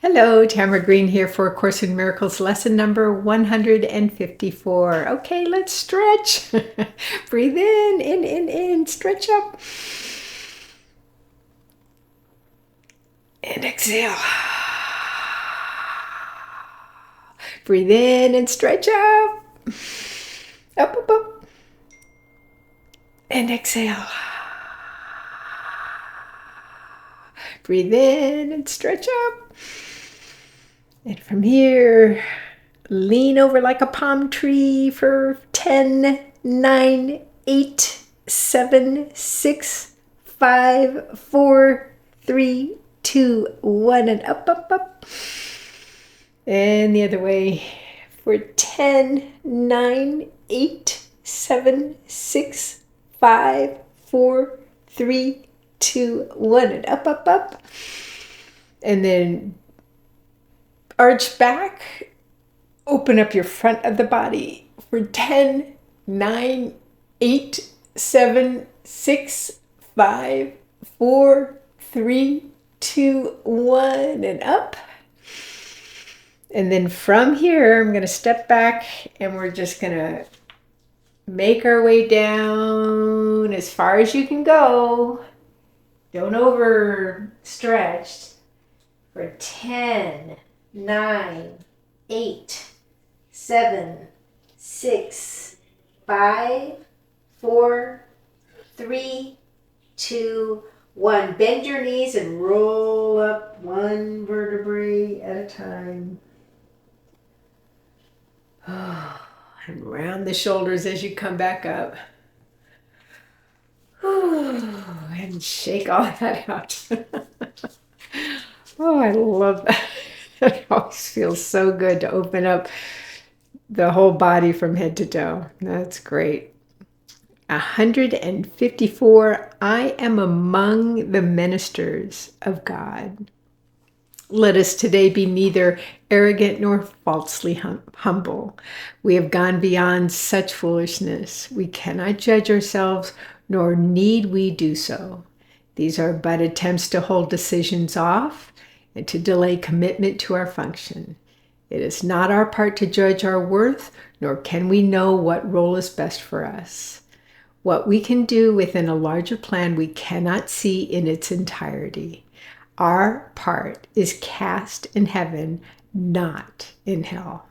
Hello, Tamara Green here for A Course in Miracles lesson number 154. Okay, let's stretch. Breathe in, stretch up. And exhale. Breathe in and stretch up. Up. And exhale. Breathe in and stretch up. And from here, lean over like a palm tree for 10, 9, 8, 7, 6, 5, 4, 3, 2, 1, and up. And the other way for 10, 9, 8, 7, 6, 5, 4, 3, 2, 1, and up. And then arch back, open up your front of the body for 10, 9, 8, 7, 6, 5, 4, 3, 2, 1, and up. And then from here, I'm going to step back and we're just going to make our way down as far as you can go. Don't overstretch. For 10, 9, 8, 7, 6, 5, 4, 3, 2, 1. Bend your knees and roll up one vertebrae at a time. And round the shoulders as you come back up. And shake all that out. Oh, I love that. It always feels so good to open up the whole body from head to toe. That's great. 154. I am among the ministers of God. Let us today be neither arrogant nor falsely humble. We have gone beyond such foolishness. We cannot judge ourselves, nor need we do so. These are but attempts to hold decisions off and to delay commitment to our function. It is not our part to judge our worth, nor can we know what role is best for us. What we can do within a larger plan we cannot see in its entirety. Our part is cast in heaven, not in hell.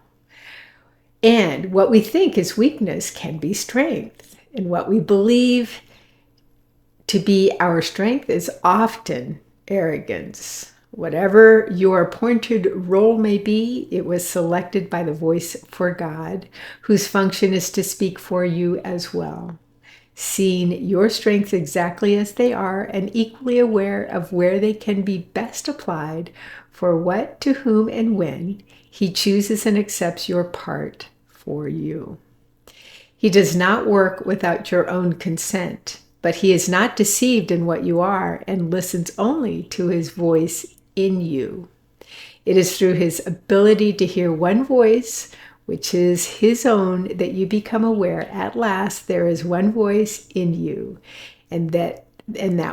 And what we think is weakness can be strength. And what we believe to be our strength is often arrogance. Whatever your appointed role may be, it was selected by the voice for God, whose function is to speak for you as well. Seeing your strengths exactly as they are and equally aware of where they can be best applied for what, to whom, and when, he chooses and accepts your part for you. He does not work without your own consent, but he is not deceived in what you are and listens only to his voice in you. It is through his ability to hear one voice, which is his own, that you become aware at last there is one voice in you, and that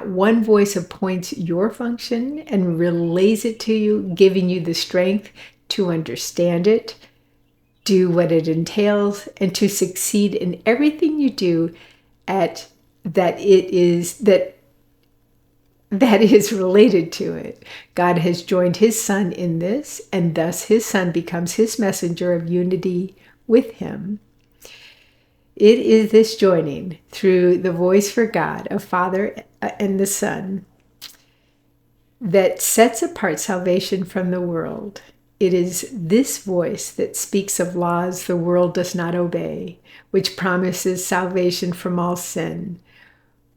one voice appoints your function and relays it to you, giving you the strength to understand it, do what it entails, and to succeed in everything you do that is related to it. God has joined his Son in this, and thus his Son becomes his messenger of unity with him. It is this joining through the voice for God of Father and the Son that sets apart salvation from the world. It is this voice that speaks of laws the world does not obey, which promises salvation from all sin,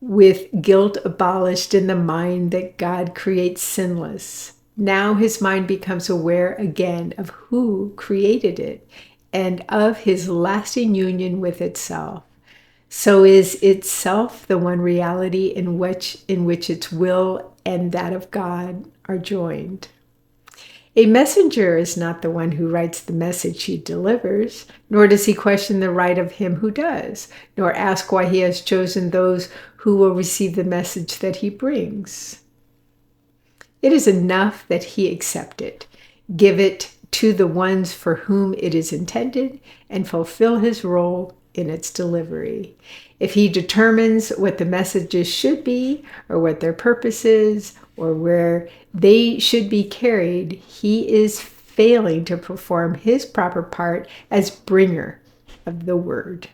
with guilt abolished in the mind that God creates sinless. Now his mind becomes aware again of who created it and of his lasting union with itself. So is itself the one reality in which its will and that of God are joined. A messenger is not the one who writes the message he delivers, nor does he question the right of him who does, nor ask why he has chosen those who will receive the message that he brings. It is enough that he accept it. give it to the ones for whom it is intended, and fulfill his role in its delivery. If he determines what the messages should be, or what their purpose is, or where they should be carried, he is failing to perform his proper part as bringer of the word.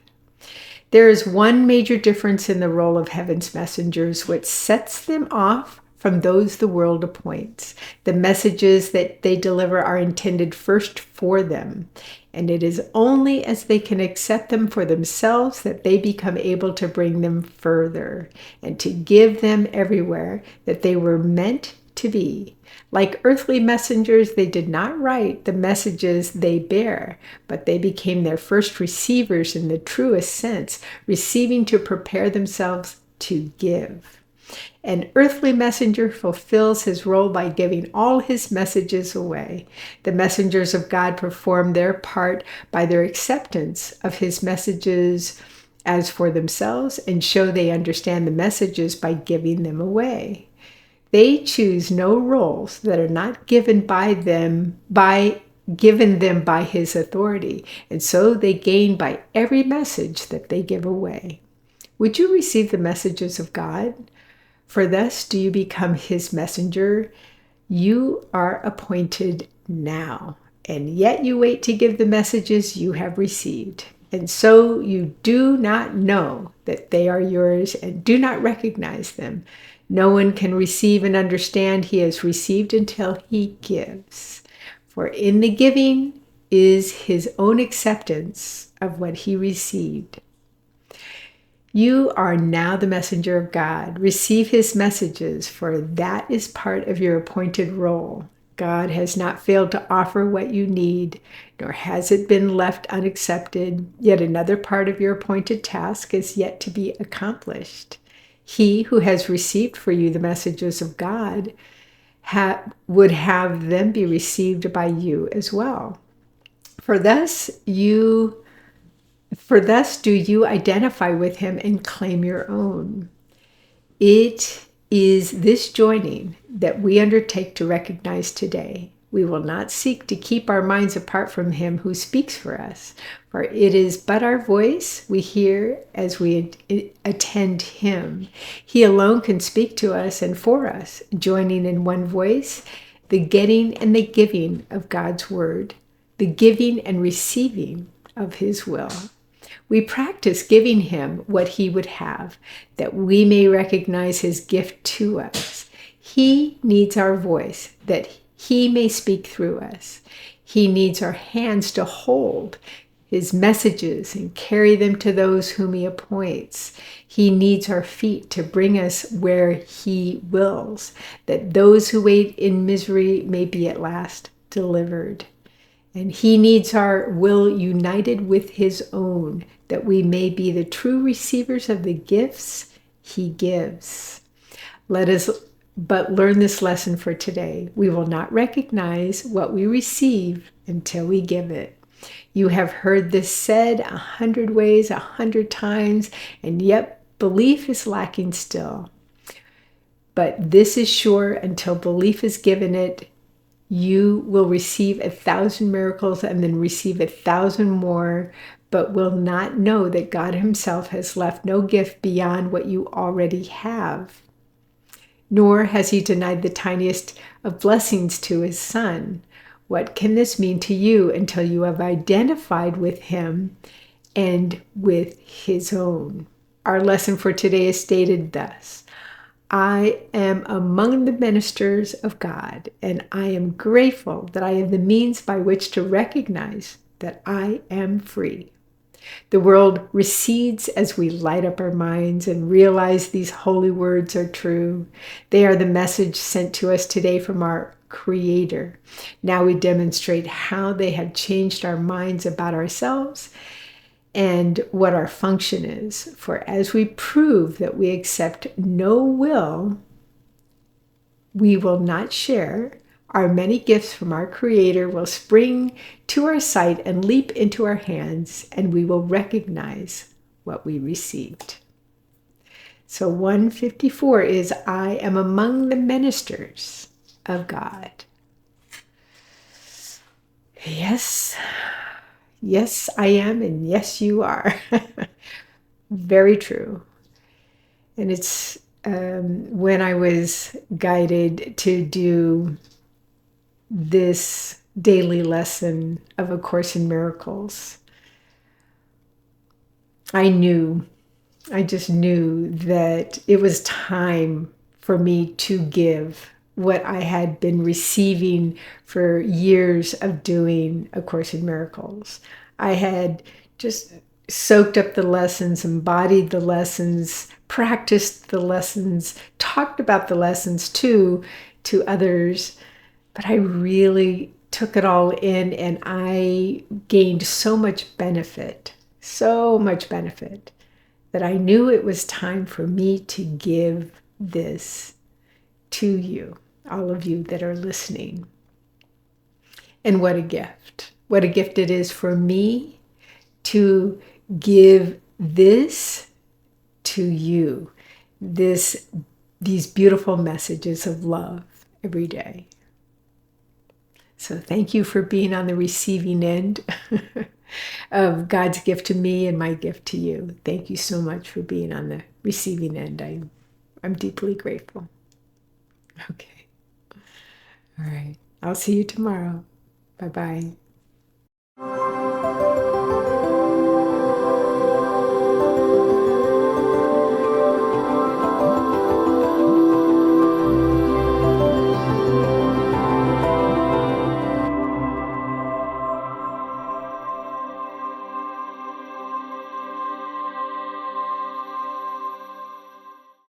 There is one major difference in the role of heaven's messengers, which sets them off from those the world appoints. The messages that they deliver are intended first for them, and it is only as they can accept them for themselves that they become able to bring them further and to give them everywhere that they were meant to be. Like earthly messengers, they did not write the messages they bear, but they became their first receivers in the truest sense, receiving to prepare themselves to give. An earthly messenger fulfills his role by giving all his messages away. The messengers of God perform their part by their acceptance of his messages as for themselves and show they understand the messages by giving them away. They choose no roles that are not given them by his authority, and so they gain by every message that they give away. Would you receive the messages of God? For thus do you become his messenger. You are appointed now, and yet you wait to give the messages you have received. And so you do not know that they are yours and do not recognize them. No one can receive and understand he has received until he gives. For in the giving is his own acceptance of what he received. You are now the messenger of God. Receive his messages, for that is part of your appointed role. God has not failed to offer what you need, nor has it been left unaccepted. Yet another part of your appointed task is yet to be accomplished. He who has received for you the messages of God would have them be received by you as well. For thus do you identify with him and claim your own. It is this joining that we undertake to recognize today. We will not seek to keep our minds apart from him who speaks for us, for it is but our voice we hear as we attend him. He alone can speak to us and for us, joining in one voice, the getting and the giving of God's word, the giving and receiving of his will. We practice giving him what he would have, that we may recognize his gift to us. He needs our voice, that he may speak through us. He needs our hands to hold his messages and carry them to those whom he appoints. He needs our feet to bring us where he wills, that those who wait in misery may be at last delivered. And he needs our will united with his own, that we may be the true receivers of the gifts he gives. Let us but learn this lesson for today. We will not recognize what we receive until we give it. You have heard this said 100 ways, 100 times, and yet belief is lacking still. But this is sure, until belief is given it, you will receive 1,000 miracles and then receive 1,000 more, but will not know that God himself has left no gift beyond what you already have. Nor has he denied the tiniest of blessings to his son. What can this mean to you until you have identified with him and with his own? Our lesson for today is stated thus: I am among the ministers of God, and I am grateful that I have the means by which to recognize that I am free. The world recedes as we light up our minds and realize these holy words are true. They are the message sent to us today from our Creator. Now we demonstrate how they have changed our minds about ourselves and what our function is. For as we prove that we accept no will, we will not share, our many gifts from our Creator will spring to our sight and leap into our hands, and we will recognize what we received. So 154 is, I am among the ministers of God. Yes, yes, I am, and yes, you are. Very true. And it's when I was guided to do this daily lesson of A Course in Miracles, I just knew that it was time for me to give what I had been receiving for years of doing A Course in Miracles. I had just soaked up the lessons, embodied the lessons, practiced the lessons, talked about the lessons too to others, but I really took it all in and I gained so much benefit that I knew it was time for me to give this to you, all of you that are listening. And what a gift. What a gift it is for me to give this to you, these beautiful messages of love every day. So thank you for being on the receiving end of God's gift to me and my gift to you. Thank you so much for being on the receiving end. I'm deeply grateful. Okay. All right. I'll see you tomorrow. Bye-bye.